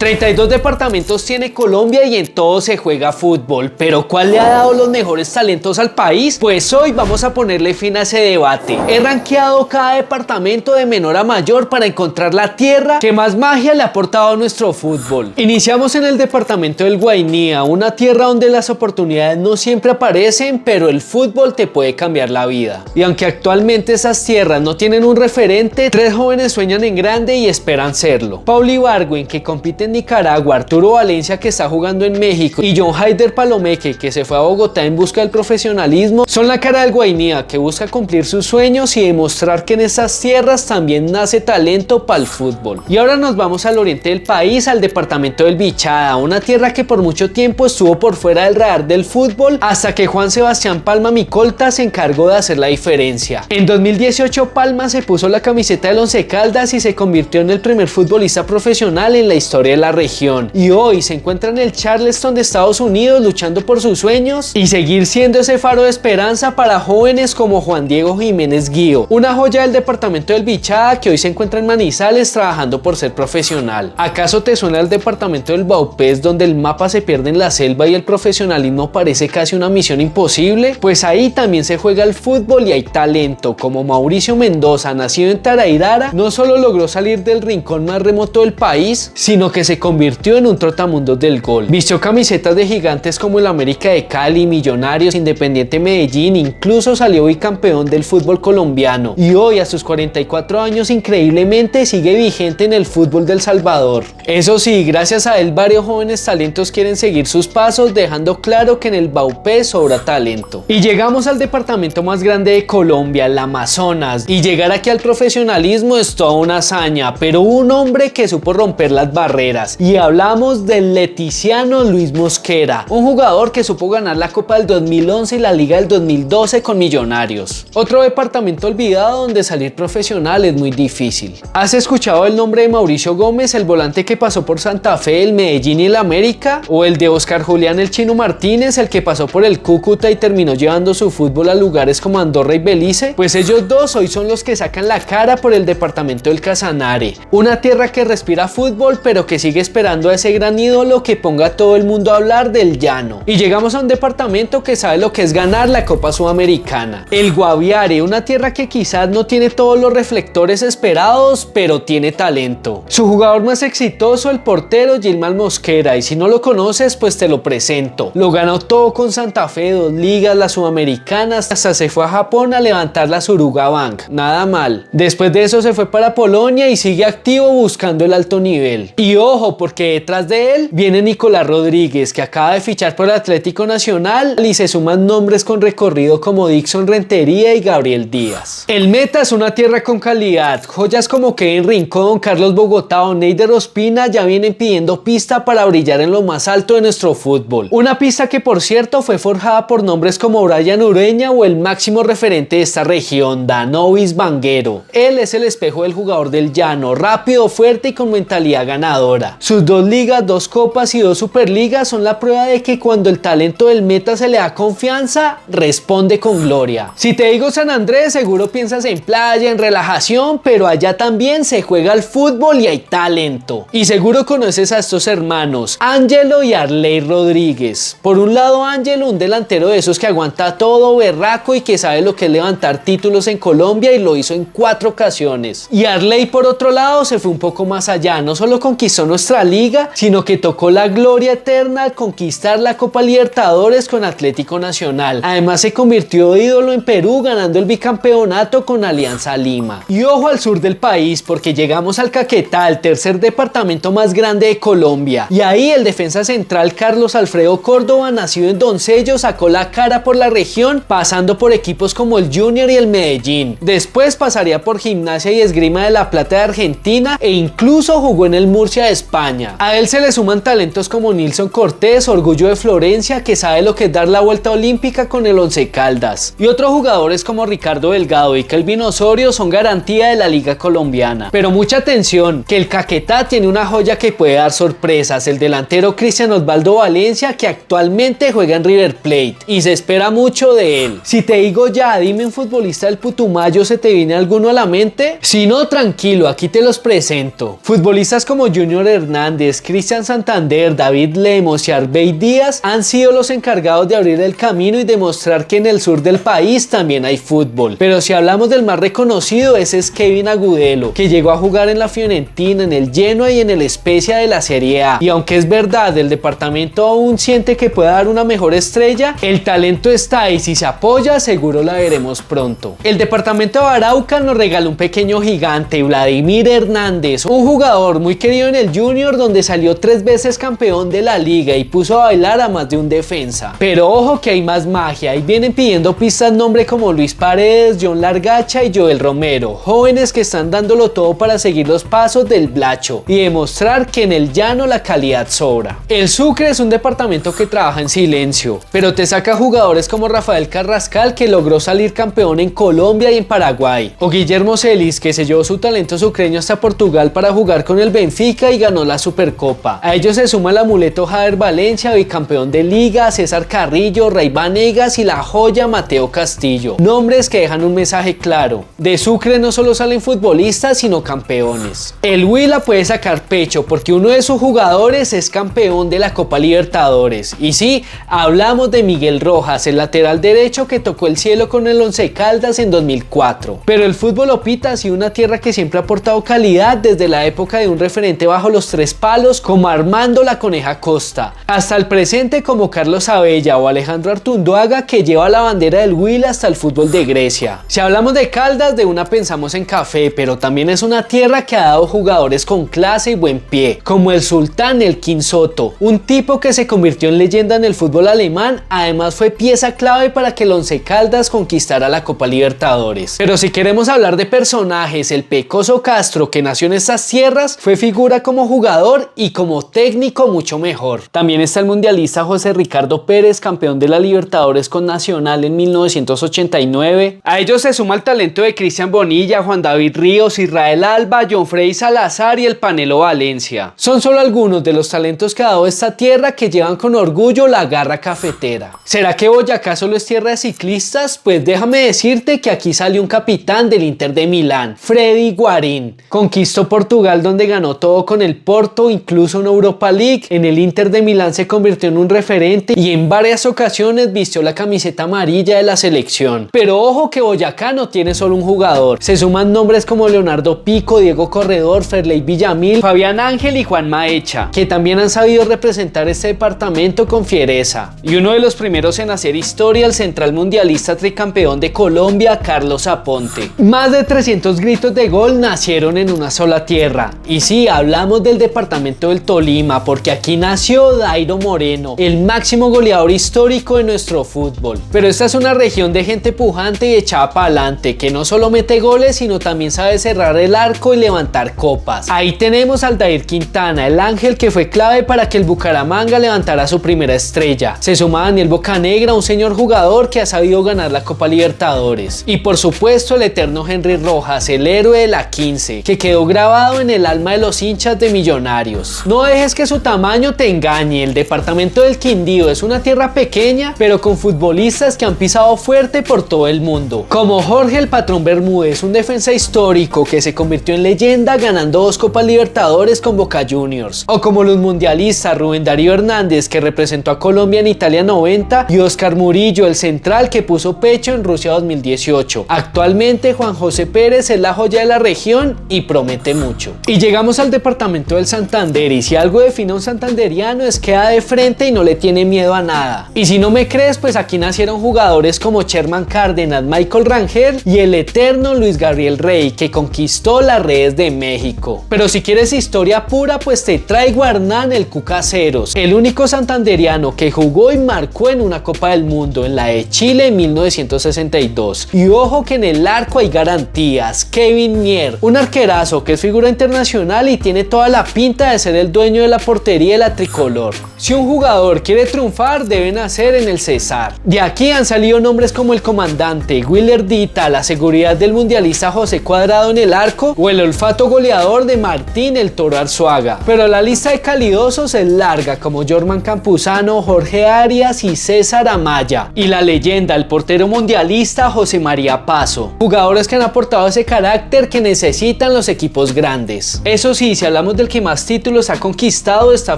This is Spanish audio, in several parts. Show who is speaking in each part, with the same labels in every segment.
Speaker 1: 32 departamentos tiene Colombia y en todos se juega fútbol, pero ¿cuál le ha dado los mejores talentos al país? Pues hoy vamos a ponerle fin a ese debate. He rankeado cada departamento de menor a mayor para encontrar la tierra que más magia le ha aportado a nuestro fútbol. Iniciamos en el departamento del Guainía, una tierra donde las oportunidades no siempre aparecen, pero el fútbol te puede cambiar la vida. Y aunque actualmente esas tierras no tienen un referente, 3 jóvenes sueñan en grande y esperan serlo. Paul Ibargüen, que compite en Nicaragua, Arturo Valencia, que está jugando en México, y John Haider Palomeque, que se fue a Bogotá en busca del profesionalismo, son la cara del Guainía, que busca cumplir sus sueños y demostrar que en esas tierras también nace talento para el fútbol. Y ahora nos vamos al oriente del país, al departamento del Bichada, una tierra que por mucho tiempo estuvo por fuera del radar del fútbol, hasta que Juan Sebastián Palma Micolta se encargó de hacer la diferencia. En 2018 Palma se puso la camiseta del Once Caldas y se convirtió en el primer futbolista profesional en la historia de la región, y hoy se encuentra en el Charleston de Estados Unidos luchando por sus sueños y seguir siendo ese faro de esperanza para jóvenes como Juan Diego Jiménez Guío, una joya del departamento del Bichada que hoy se encuentra en Manizales trabajando por ser profesional. ¿Acaso te suena el departamento del Vaupés, donde el mapa se pierde en la selva y el profesionalismo parece casi una misión imposible? Pues ahí también se juega el fútbol y hay talento, como Mauricio Mendoza, nacido en Tarairara, no solo logró salir del rincón más remoto del país, sino que se convirtió en un trotamundos del gol. Vistió camisetas de gigantes como el América de Cali, Millonarios, Independiente Medellín, incluso salió bicampeón del fútbol colombiano, y hoy a sus 44 años increíblemente sigue vigente en el fútbol del Salvador. Eso sí, gracias a él varios jóvenes talentos quieren seguir sus pasos, dejando claro que en el Vaupés sobra talento. Y llegamos al departamento más grande de Colombia, el Amazonas, y llegar aquí al profesionalismo es toda una hazaña, pero hubo un hombre que supo romper las barreras, y hablamos del leticiano Luis Mosquera, un jugador que supo ganar la Copa del 2011 y la Liga del 2012 con Millonarios. Otro departamento olvidado donde salir profesional es muy difícil. ¿Has escuchado el nombre de Mauricio Gómez, el volante que pasó por Santa Fe, el Medellín y el América? ¿O el de Oscar Julián el Chino Martínez, el que pasó por el Cúcuta y terminó llevando su fútbol a lugares como Andorra y Belice? Pues ellos dos hoy son los que sacan la cara por el departamento del Casanare, una tierra que respira fútbol pero que sigue esperando a ese gran ídolo que ponga a todo el mundo a hablar del llano. Y llegamos a un departamento que sabe lo que es ganar la Copa Sudamericana, el Guaviare, una tierra que quizás no tiene todos los reflectores esperados, pero tiene talento. Su jugador más exitoso, el portero Gilman Mosquera, y si no lo conoces pues te lo presento. Lo ganó todo con Santa Fe, 2 ligas, las sudamericanas, hasta se fue a Japón a levantar la Suruga Bank, nada mal. Después de eso se fue para Polonia y sigue activo buscando el alto nivel. Y ojo, porque detrás de él viene Nicolás Rodríguez, que acaba de fichar por el Atlético Nacional, y se suman nombres con recorrido como Dixon Rentería y Gabriel Díaz. El Meta es una tierra con calidad. Joyas como Kevin Rincón, Carlos Bogotá o Neider Ospina ya vienen pidiendo pista para brillar en lo más alto de nuestro fútbol. Una pista que por cierto fue forjada por nombres como Brian Ureña o el máximo referente de esta región, Danovis Vanguero. Él es el espejo del jugador del llano, rápido, fuerte y con mentalidad ganadora. Sus 2 ligas, 2 copas y 2 superligas son la prueba de que cuando el talento del Meta se le da confianza, responde con gloria. Si te digo San Andrés, seguro piensas en playa, en relajación, pero allá también se juega el fútbol y hay talento. Y seguro conoces a estos hermanos, Ángelo y Arley Rodríguez. Por un lado Ángelo, un delantero de esos que aguanta todo, berraco y que sabe lo que es levantar títulos en Colombia y lo hizo en 4 ocasiones. Y Arley por otro lado se fue un poco más allá, no solo conquistó nuestra liga, sino que tocó la gloria eterna al conquistar la Copa Libertadores con Atlético Nacional. Además se convirtió ídolo en Perú ganando el bicampeonato con Alianza Lima. Y ojo al sur del país porque llegamos al Caquetá, el tercer departamento más grande de Colombia. Y ahí el defensa central Carlos Alfredo Córdoba, nacido en Doncello, sacó la cara por la región pasando por equipos como el Junior y el Medellín. Después pasaría por Gimnasia y Esgrima de la Plata de Argentina e incluso jugó en el Murcia de España. A él se le suman talentos como Nilson Cortés, orgullo de Florencia, que sabe lo que es dar la vuelta olímpica con el Once Caldas. Y otros jugadores como Ricardo Delgado y Kelvin Osorio son garantía de la liga colombiana. Pero mucha atención, que el Caquetá tiene una joya que puede dar sorpresas, el delantero Cristian Osvaldo Valencia, que actualmente juega en River Plate y se espera mucho de él. Si te digo ya, dime un futbolista del Putumayo, ¿se te viene alguno a la mente? Si no, tranquilo, aquí te los presento. Futbolistas como Junior Hernández, Cristian Santander, David Lemos y Arbey Díaz han sido los encargados de abrir el camino y demostrar que en el sur del país también hay fútbol. Pero si hablamos del más reconocido, ese es Kevin Agudelo, que llegó a jugar en la Fiorentina, en el Genoa y en el Spezia de la Serie A. Y aunque es verdad, el departamento aún siente que puede dar una mejor estrella, el talento está y si se apoya, seguro la veremos pronto. El departamento de Arauca nos regaló un pequeño gigante, Vladimir Hernández, un jugador muy querido en el Junior, donde salió 3 veces campeón de la liga y puso a bailar a más de un defensa. Pero ojo que hay más magia, y vienen pidiendo pistas nombres como Luis Paredes, John Largacha y Joel Romero, jóvenes que están dándolo todo para seguir los pasos del Blacho y demostrar que en el llano la calidad sobra. El Sucre es un departamento que trabaja en silencio, pero te saca jugadores como Rafael Carrascal, que logró salir campeón en Colombia y en Paraguay, o Guillermo Celis, que se llevó su talento sucreño hasta Portugal para jugar con el Benfica y ganó la Supercopa. A ellos se suma el amuleto Jader Valencia, bicampeón de liga, César Carrillo, Ray Vanegas y la joya Mateo Castillo, nombres que dejan un mensaje claro: de Sucre no solo salen futbolistas sino campeones. El Huila puede sacar pecho porque uno de sus jugadores es campeón de la Copa Libertadores, y sí, hablamos de Miguel Rojas, el lateral derecho que tocó el cielo con el Once Caldas en 2004. Pero el fútbol opita ha sido una tierra que siempre ha aportado calidad, desde la época de un referente bajo los 3 palos como Armando La Coneja Costa, hasta el presente como Carlos Abella o Alejandro Artunduaga, que lleva la bandera del Huila hasta el fútbol de Grecia. Si hablamos de Caldas, de una pensamos en café, pero también es una tierra que ha dado jugadores con clase y buen pie, como el Sultán Elkin Soto, un tipo que se convirtió en leyenda en el fútbol alemán. Además fue pieza clave para que el Once Caldas conquistara la Copa Libertadores. Pero si queremos hablar de personajes, el Pecoso Castro, que nació en estas tierras, fue figura como jugador y como técnico mucho mejor. También está el mundialista José Ricardo Pérez, campeón de la Libertadores con Nacional en 1989. A ellos se suma el talento de Cristian Bonilla, Juan David Ríos, Israel Alba, John Freddy Salazar y el Panelo Valencia. Son solo algunos de los talentos que ha dado esta tierra, que llevan con orgullo la garra cafetera. ¿Será que Boyacá solo es tierra de ciclistas? Pues déjame decirte que aquí salió un capitán del Inter de Milán, Freddy Guarín. Conquistó Portugal, donde ganó todo con el Porto, incluso una Europa League. En el Inter de Milán se convirtió en un referente y en varias ocasiones vistió la camiseta amarilla de la selección. Pero ojo que Boyacá no tiene solo un jugador, se suman nombres como Leonardo Pico, Diego Corredor, Ferley Villamil, Fabián Ángel y Juan Maecha, que también han sabido representar este departamento con fiereza. Y uno de los primeros en hacer historia, el central mundialista tricampeón de Colombia, Carlos Aponte. Más de 300 gritos de gol nacieron en una sola tierra. Y sí, hablamos del departamento del Tolima, porque aquí nació Dairo Moreno, el máximo goleador histórico de nuestro fútbol. Pero esta es una región de gente pujante y echada para adelante, que no solo mete goles, sino también sabe cerrar el arco y levantar copas. Ahí tenemos al Dair Quintana, el ángel que fue clave para que el Bucaramanga levantara su primera estrella. Se suma Daniel Bocanegra, un señor jugador que ha sabido ganar la Copa Libertadores. Y por supuesto el eterno Henry Rojas, el héroe de la 15, que quedó grabado en el alma de los hinchas de Millonarios. No dejes que su tamaño te engañe, el departamento del Quindío es una tierra pequeña, pero con futbolistas que han pisado fuerte por todo el mundo, como Jorge el Patrón Bermúdez, un defensa histórico que se convirtió en leyenda ganando 2 Copas Libertadores con Boca Juniors, o como los mundialistas Rubén Darío Hernández, que representó a Colombia en Italia 90, y Oscar Murillo, el central que puso pecho en Rusia 2018. Actualmente Juan José Pérez es la joya de la región y promete mucho. Y llegamos al departamento del Santander, y si algo define a un santanderiano es que da de frente y no le tiene miedo a nada. Y si no me crees, pues aquí nacieron jugadores como Sherman Cárdenas, Michael Rangel y el eterno Luis Gabriel Rey, que conquistó las redes de México. Pero si quieres historia pura, pues te traigo a Hernán el Cuca Ceros, el único santanderiano que jugó y marcó en una Copa del Mundo, en la de Chile en 1962. Y ojo que en el arco hay garantías. Kevin Mier, un arquerazo que es figura internacional y tiene toda la pinta de ser el dueño de la portería de la tricolor. Si un jugador quiere triunfar, debe nacer en el Cesar. De aquí han salido nombres como el comandante Willer Dita, la seguridad del mundialista José Cuadrado en el arco, o el olfato goleador de Martín el Toro Arzuaga. Pero la lista de calidosos es larga, como Jorman Campuzano, Jorge Arias y César Amaya. Y la leyenda, el portero mundialista José María Paso. Jugadores que han aportado ese carácter que necesitan los equipos grandes. Eso sí, si hablamos del que más títulos ha conquistado está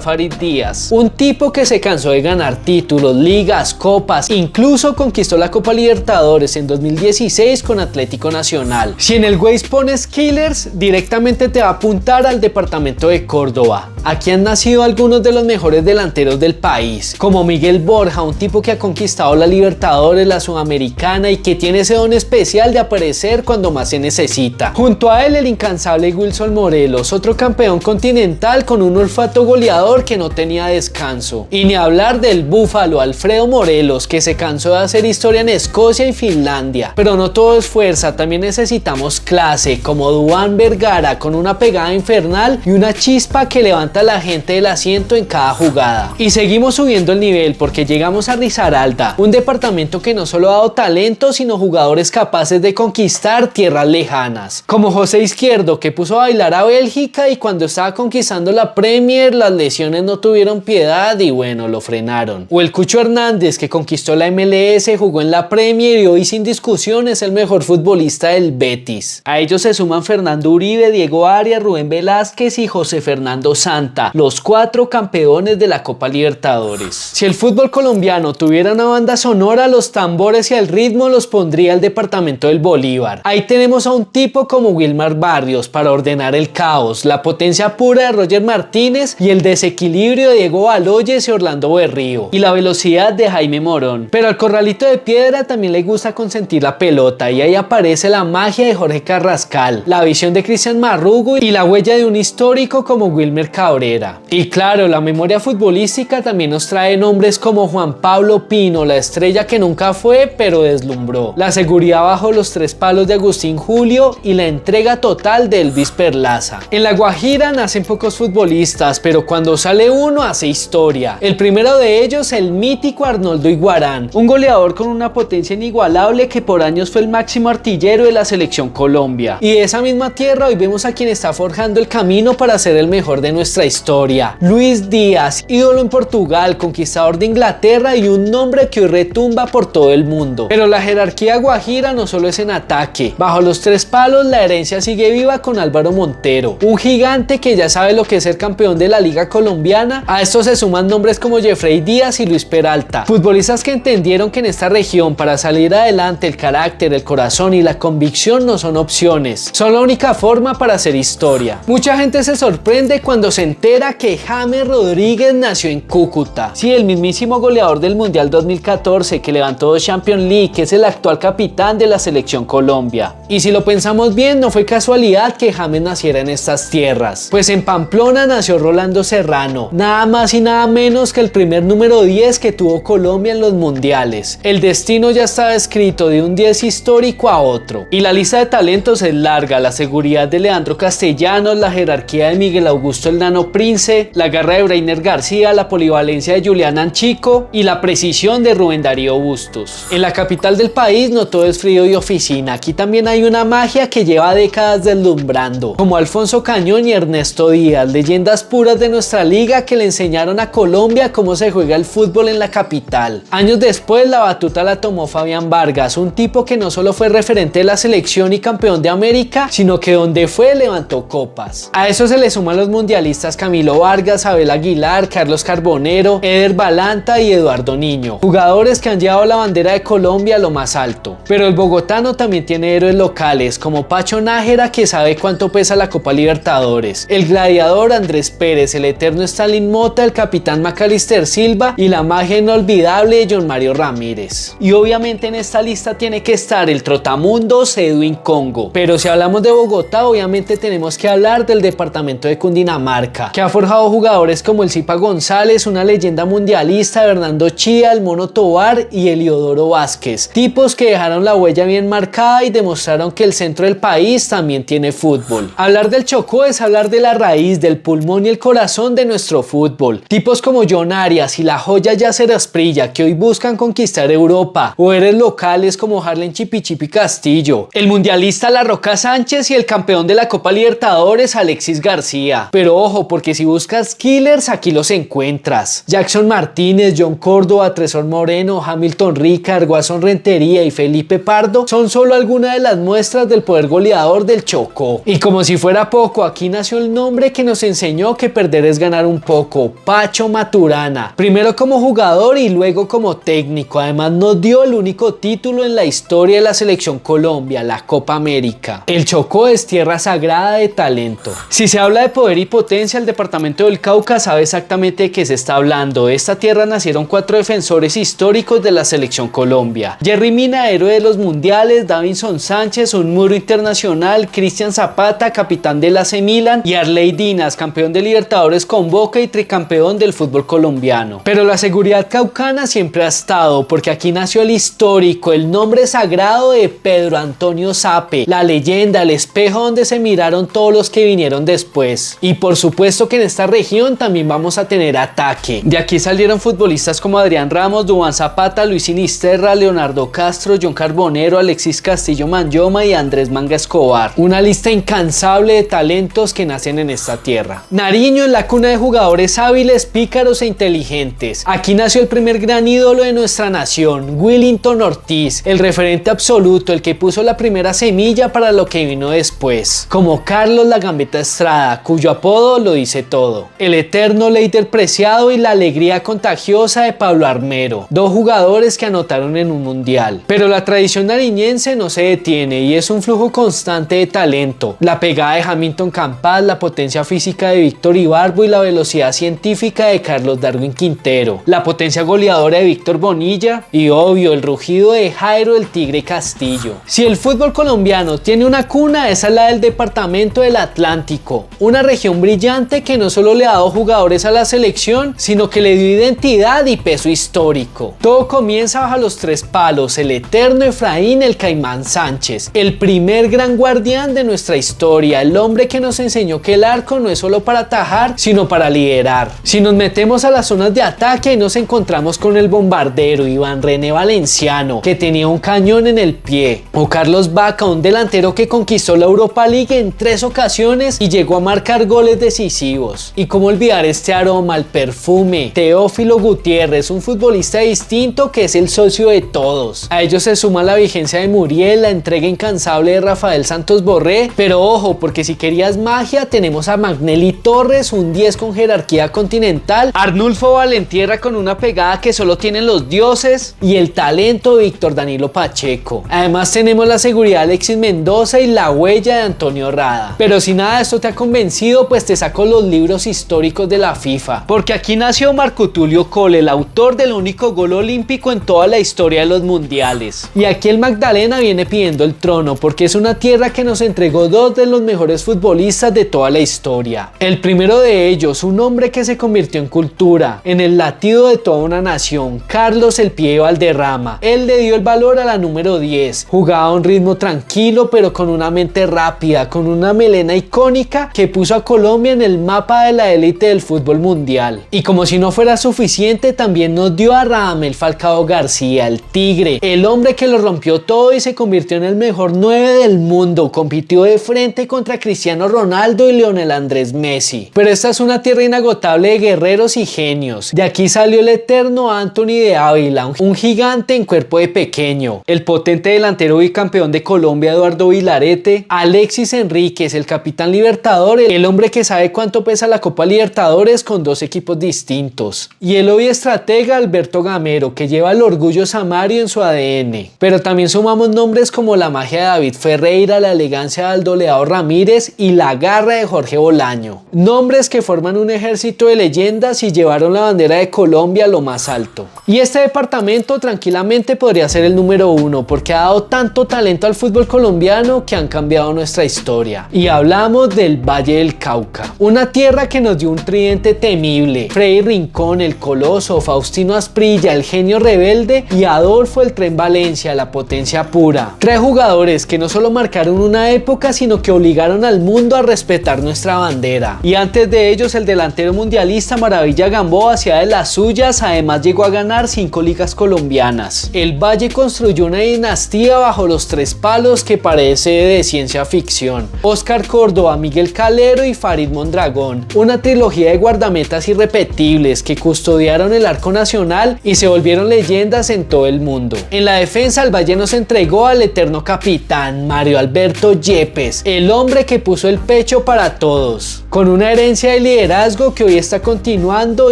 Speaker 1: Farid Díaz, un tipo que se cansó de ganar títulos, ligas, copas, incluso conquistó la Copa Libertadores en 2016 con Atlético Nacional. Si en el Waze pones Killers, directamente te va a apuntar al departamento de Córdoba. Aquí han nacido algunos de los mejores delanteros del país, como Miguel Borja, un tipo que ha conquistado la Libertadores, la Sudamericana y que tiene ese don especial de aparecer cuando más se necesita. Junto a él el incansable Wilson Morelos, otro campeón continental con un olfato goleador que no tenía descanso. Y ni hablar del búfalo Alfredo Morelos, que se cansó de hacer historia en Escocia y Finlandia. Pero no todo es fuerza, también necesitamos clase, como Duván Vergara, con una pegada infernal y una chispa que levanta a la gente del asiento en cada jugada. Y seguimos subiendo el nivel porque llegamos a Risaralda, un departamento que no solo ha dado talento, sino jugadores capaces de conquistar tierras lejanas, como José Izquierdo, que puso a bailar a Bélgica y cuando estaba conquistando la Premier las lesiones no tuvieron piedad y bueno, lo frenaron. O el Cucho Hernández, que conquistó la MLS, jugó en la Premier y hoy sin discusión es el mejor futbolista del Betis. A ellos se suman Fernando Uribe, Diego Arias, Rubén Velázquez y José Fernando Santa, los 4 campeones de la Copa Libertadores. Si el fútbol colombiano tuviera una banda sonora, los tambores y el ritmo los pondría el departamento del Bolívar. Ahí tenemos a un tipo como Wilmar Barrios para ordenar el caos, la potencia pura de Roger Martínez y el desequilibrio de Diego Baloyes y Orlando Berrío, y la velocidad de Jaime Morón. Pero al Corralito de Piedra también le gusta consentir la pelota y ahí aparece la magia de Jorge Carrascal, la visión de Cristian Marrugo y la huella de un histórico como Wilmer Cabrera. Y claro, la memoria futbolística también nos trae nombres como Juan Pablo Pino, la estrella que nunca fue pero deslumbró, la seguridad bajo los 3 palos de Agustín Julio y la entrega total de Elvis Perlaza. En La Guajira nacen pocos futbolistas, pero cuando sale uno hace historia. El primero de ellos, el mítico Arnoldo Iguarán, un goleador con una potencia inigualable que por años fue el máximo artillero de la selección Colombia. Y de esa misma tierra hoy vemos a quien está forjando el camino para ser el mejor de nuestra historia, Luis Díaz, ídolo en Portugal, conquistador de Inglaterra y un nombre que hoy retumba por todo el mundo. Pero la jerarquía guajira no solo es en ataque, bajo los 3 palos la herencia sigue viva con Álvaro Montero, un gigante que ya sabe lo que es ser campeón de la Liga Colombiana. A esto se suman nombres como Jeffrey Díaz y Luis Peralta, futbolistas que entendieron que en esta región para salir adelante el carácter, el corazón y la convicción no son opciones, son la única forma para hacer historia. Mucha gente se sorprende cuando se entera que James Rodríguez nació en Cúcuta. Sí, el mismísimo goleador del Mundial 2014 que levantó 2 Champions League, que es el actual capitán de la selección Colombia. Y si lo pensamos bien, no fue casualidad que James naciera en estas tierras, pues en Pamplona nació Rolando Serrano, nada más y nada menos que el primer número 10 que tuvo Colombia en los mundiales. El destino ya estaba escrito de un 10 histórico a otro. Y la lista de talentos es larga: la seguridad de Leandro Castellanos, la jerarquía de Miguel Augusto El Nano Prince, la garra de Breiner García, la polivalencia de Julián Anchico y la precisión de Rubén Darío Bustos. En la capital del país no todo es frío y oficina, aquí también hay una magia que lleva décadas deslumbrando, como Alfonso Cañón y Ernesto Díaz, leyendas puras de nuestra liga que le enseñaron a Colombia cómo se juega el fútbol en la capital. Años después la batuta la tomó Fabián Vargas, un tipo que no solo fue referente de la selección y campeón de América, sino que donde fue levantó copas. A eso se le suman los mundialistas Camilo Vargas, Abel Aguilar, Carlos Carbonero, Eder Balanta y Eduardo Niño, jugadores que han llevado la bandera de Colombia a lo más alto. Pero el bogotano también tiene héroes locales como Pacho Nájera, que sabe cuánto pesa la Copa Libertadores, el gladiador Andrés Pérez, el eterno Stalin Mota, el capitán Macalister Silva y la magia inolvidable de John Mario Ramírez. Y obviamente en esta lista tiene que estar el trotamundos Edwin Congo. Pero si hablamos de Bogotá, obviamente tenemos que hablar del departamento de Cundinamarca, que ha forjado jugadores como el Zipa González, una leyenda mundialista, Bernardo Chía, el Mono Tobar y Eliodoro Vázquez, tipos que dejaron la huella bien marcada y demostraron que el centro del país también tiene fútbol. Hablar del Chocó es hablar de la raíz, del pulmón y el corazón de nuestro fútbol. Tipos como John Arias y la joya Yacer Asprilla, que hoy buscan conquistar Europa, o héroes locales como Harlen Chipichipi Castillo, el mundialista La Roca Sánchez y el campeón de la Copa Libertadores Alexis García. Pero ojo, porque si buscas killers, aquí los encuentras. Jackson Martínez, John Córdoba, Tresor Moreno, Hamilton Ricard, Guasón Rentería y Felipe Pardo son solo algunas de las muestras del poder goleador del Chocó. Y como si fuera poco, aquí nació el un hombre que nos enseñó que perder es ganar un poco, Pacho Maturana, primero como jugador y luego como técnico. Además nos dio el único título en la historia de la selección Colombia, la Copa América. El Chocó es tierra sagrada de talento. Si se habla de poder y potencia, el departamento del Cauca sabe exactamente de qué se está hablando. De esta tierra nacieron 4 defensores históricos de la selección Colombia: Jerry Mina, héroe de los mundiales; Davinson Sánchez, un muro internacional; Cristian Zapata, capitán del AC Milan; y Arley Dinas, campeón de Libertadores con Boca y tricampeón del fútbol colombiano. Pero la seguridad caucana siempre ha estado, porque aquí nació el histórico, el nombre sagrado de Pedro Antonio Zape, la leyenda, el espejo donde se miraron todos los que vinieron después. Y por supuesto que en esta región también vamos a tener ataque. De aquí salieron futbolistas como Adrián Ramos, Duván Zapata, Luis Sinisterra, Leonardo Castro, John Carbonero, Alexis Castillo Manyoma y Andrés Manga Escobar. Una lista incansable de talentos que nacen en esta tierra. Nariño es la cuna de jugadores hábiles, pícaros e inteligentes. Aquí nació el primer gran ídolo de nuestra nación, Willington Ortiz, el referente absoluto, el que puso la primera semilla para lo que vino después, como Carlos La Gambeta Estrada, cuyo apodo lo dice todo. El eterno Leider Preciado y la alegría contagiosa de Pablo Armero, 2 jugadores que anotaron en un mundial. Pero la tradición nariñense no se detiene y es un flujo constante de talento. La pegada de Hamilton Campas, la potencia física de Víctor Ibarbo y la velocidad científica de Carlos Darwin Quintero, la potencia goleadora de Víctor Bonilla y obvio el rugido de Jairo el Tigre Castillo. Si el fútbol colombiano tiene una cuna, esa es la del departamento del Atlántico, una región brillante que no solo le ha dado jugadores a la selección, sino que le dio identidad y peso histórico. Todo comienza bajo los 3 palos, el eterno Efraín el Caimán Sánchez, el primer gran guardián de nuestra historia, el hombre que nos enseñó que el arco no es solo para atajar, sino para liderar. Si nos metemos a las zonas de ataque, nos encontramos con el bombardero Iván René Valenciano, que tenía un cañón en el pie, o Carlos Vaca, un delantero que conquistó la Europa League en 3 ocasiones y llegó a marcar goles decisivos. Y cómo olvidar este aroma, el perfume, Teófilo Gutiérrez, un futbolista distinto que es el socio de todos. A ellos se suma la vigencia de Muriel, la entrega incansable de Rafael Santos Borré, pero ojo, porque si querías magia, tenemos a Magnelli Torres, un 10 con jerarquía continental, Arnulfo Valentierra con una pegada que solo tienen los dioses, y el talento de Víctor Danilo Pacheco. Además tenemos la seguridad de Alexis Mendoza y la huella de Antonio Rada. Pero si nada de esto te ha convencido, pues te saco los libros históricos de la FIFA, porque aquí nació Marco Tulio Cole, el autor del único gol olímpico en toda la historia de los mundiales. Y aquí el Magdalena viene pidiendo el trono, porque es una tierra que nos entregó 2 de los mejores futbolistas de toda la historia. El primero de ellos, un hombre que se convirtió en cultura, en el latido de toda una nación, Carlos El Pie Valderrama. Él le dio el valor a la número 10, jugaba a un ritmo tranquilo pero con una mente rápida, con una melena icónica que puso a Colombia en el mapa de la élite del fútbol mundial. Y como si no fuera suficiente, también nos dio a Radamel Falcao García, el Tigre, el hombre que lo rompió todo y se convirtió en el mejor 9 del mundo, compitió de frente contra Cristiano Ronaldo y Lionel Andrés Messi. Pero esta es una tierra inagotable de guerreros y genios. De aquí salió el eterno Anthony de Ávila, un gigante en cuerpo de pequeño, el potente delantero bicampeón de Colombia Eduardo Vilarete, Alexis Enríquez, el capitán libertador, el hombre que sabe cuánto pesa la Copa Libertadores con 2 equipos distintos, y el hoy estratega Alberto Gamero, que lleva el orgullo samario en su ADN. Pero también sumamos nombres como la magia de David Ferreira, la elegancia de Aldo Leao Ramírez y la garra de Jorge Bolaño, nombres que forman un ejército de leyendas y llevaron la bandera de Colombia a lo más alto. Y este departamento tranquilamente podría ser el número 1, porque ha dado tanto talento al fútbol colombiano que han cambiado nuestra historia. Y hablamos del Valle del Cauca, una tierra que nos dio un tridente temible: Freddy Rincón, el Coloso, Faustino Asprilla, el genio rebelde, y Adolfo el Tren Valencia, la potencia pura. 3 jugadores que no solo marcaron una época, sino que obligaron al mundo a respetar nuestra bandera. Y antes de ellos, el delantero mundialista Maravilla Gamboa hacía de las suyas, además llegó a ganar 5 ligas colombianas. El Valle construyó una dinastía bajo los 3 palos que parece de ciencia ficción: Oscar Córdoba, Miguel Calero y Farid Mondragón, una trilogía de guardametas irrepetibles que custodiaron el arco nacional y se volvieron leyendas en todo el mundo. En la defensa, el Valle nos entregó al eterno capitán Mario Alberto Yepes, el hombre que puso el pecho para para todos, con una herencia de liderazgo que hoy está continuando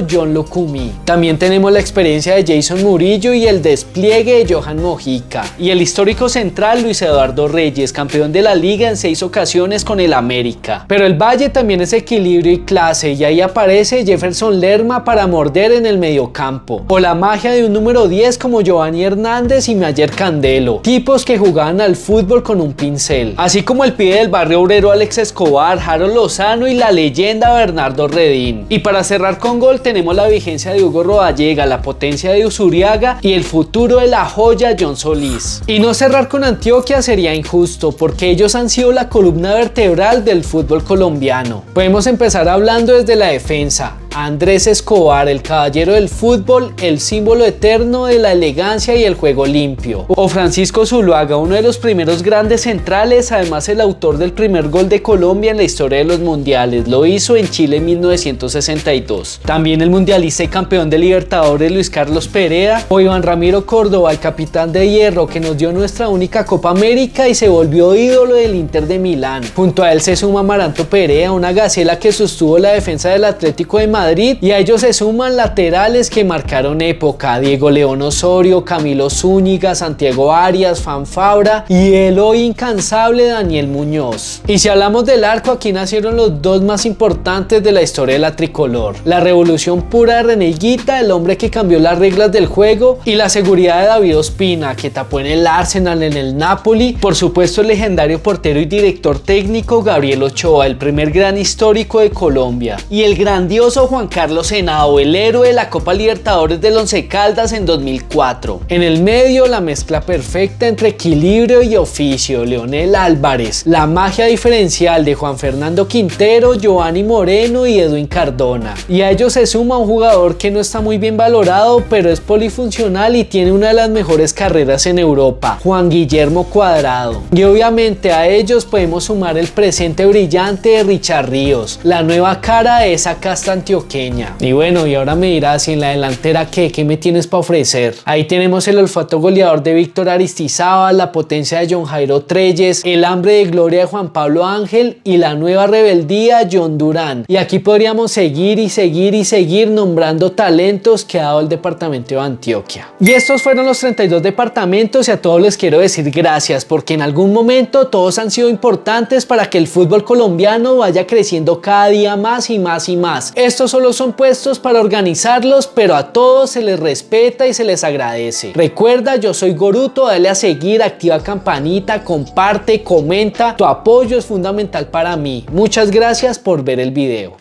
Speaker 1: John Lukumi. También tenemos la experiencia de Jason Murillo y el despliegue de Johan Mojica. Y el histórico central Luis Eduardo Reyes, campeón de la liga en 6 ocasiones con el América. Pero el Valle también es equilibrio y clase, y ahí aparece Jefferson Lerma para morder en el mediocampo. O la magia de un número 10 como Giovanni Hernández y Mayer Candelo, tipos que jugaban al fútbol con un pincel. Así como el pibe del barrio obrero Alex Escobar, Harold Lozano y la leyenda Bernardo Redín. Y para cerrar con gol tenemos la vigencia de Hugo Rodallega, la potencia de Usuriaga y el futuro de la joya John Solís. Y no cerrar con Antioquia sería injusto, porque ellos han sido la columna vertebral del fútbol colombiano. Podemos empezar hablando desde la defensa. Andrés Escobar, el caballero del fútbol, el símbolo eterno de la elegancia y el juego limpio. O Francisco Zuluaga, uno de los primeros grandes centrales, además el autor del primer gol de Colombia en la historia de los mundiales. Lo hizo en Chile en 1962. También el mundialista y campeón de Libertadores Luis Carlos Perea. O Iván Ramiro Córdoba, el capitán de hierro que nos dio nuestra única Copa América y se volvió ídolo del Inter de Milán. Junto a él se suma Amaranto Perea, una gacela que sostuvo la defensa del Atlético de Madrid, y a ellos se suman laterales que marcaron época: Diego León Osorio, Camilo Zúñiga, Santiago Arias, Fan Fabra y el hoy incansable Daniel Muñoz. Y si hablamos del arco, aquí nacieron los dos más importantes de la historia de la tricolor: la revolución pura de René Higuita, el hombre que cambió las reglas del juego, y la seguridad de David Ospina, que tapó en el Arsenal, en el Napoli. Por supuesto, el legendario portero y director técnico Gabriel Ochoa, el primer gran histórico de Colombia, y el grandioso Juan Carlos Henao, el héroe de la Copa Libertadores del Once Caldas en 2004. En el medio, la mezcla perfecta entre equilibrio y oficio: Leonel Álvarez, la magia diferencial de Juan Fernando Quintero, Giovanni Moreno y Edwin Cardona. Y a ellos se suma un jugador que no está muy bien valorado, pero es polifuncional y tiene una de las mejores carreras en Europa: Juan Guillermo Cuadrado. Y obviamente a ellos podemos sumar el presente brillante de Richard Ríos, la nueva cara de esa casta antioqueña. Y bueno, y ahora me dirás, ¿y en la delantera qué me tienes para ofrecer? Ahí tenemos el olfato goleador de Víctor Aristizábal, la potencia de John Jairo Treyes, el hambre de gloria de Juan Pablo Ángel y la nueva rebeldía John Durán. Y aquí podríamos seguir y seguir y seguir nombrando talentos que ha dado el departamento de Antioquia. Y estos fueron los 32 departamentos, y a todos les quiero decir gracias, porque en algún momento todos han sido importantes para que el fútbol colombiano vaya creciendo cada día más y más y más. Estos solo son puestos para organizarlos, pero a todos se les respeta y se les agradece. Recuerda, yo soy Goruto, dale a seguir, activa campanita, comparte, comenta. Tu apoyo es fundamental para mí. Muchas gracias por ver el video.